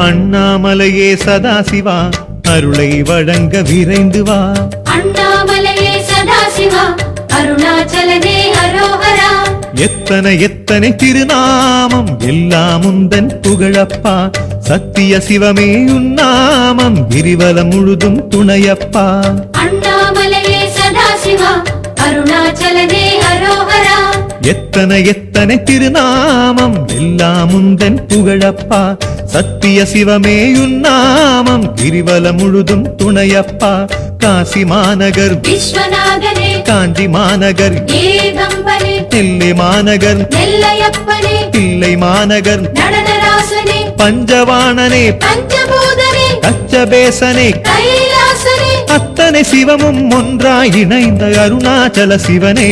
அண்ணாமலையே சதாசிவா அருளை வழங்க விரைந்து வா. அண்ணாமலையே சதாசிவா அருணாச்சலனே அரோஹரா. எத்தனை எத்தனை திருநாமம் எல்லாம் உந்தன் புகழப்பா. சத்திய சிவமே உன்னாமம் கிரிவலம் முழுதும் துணையப்பா. அண்ணாமலையே சதாசிவா அருணாச்சலனே அரோஹரா. எத்தனை எத்தனை திருநாமம் எல்லாம் உந்தன் புகழப்பா. சத்திய சிவமே உன்னாமம் கிரிவலம் முழுதும் துணையப்பா. காசி மாநகர் விஸ்வநாதனே, காஞ்சி மாநகர் ஏகம்பனே, நெல்லை மாநகர் நெல்லையப்பனே, தில்லை மாநகர் நடனராசனே, பஞ்சவாணனே பஞ்சபூதனே, கச்சபேசனே கைலாசனே, அத்தனை சிவமும் ஒன்றாய் இணைந்த அருணாச்சல சிவனே.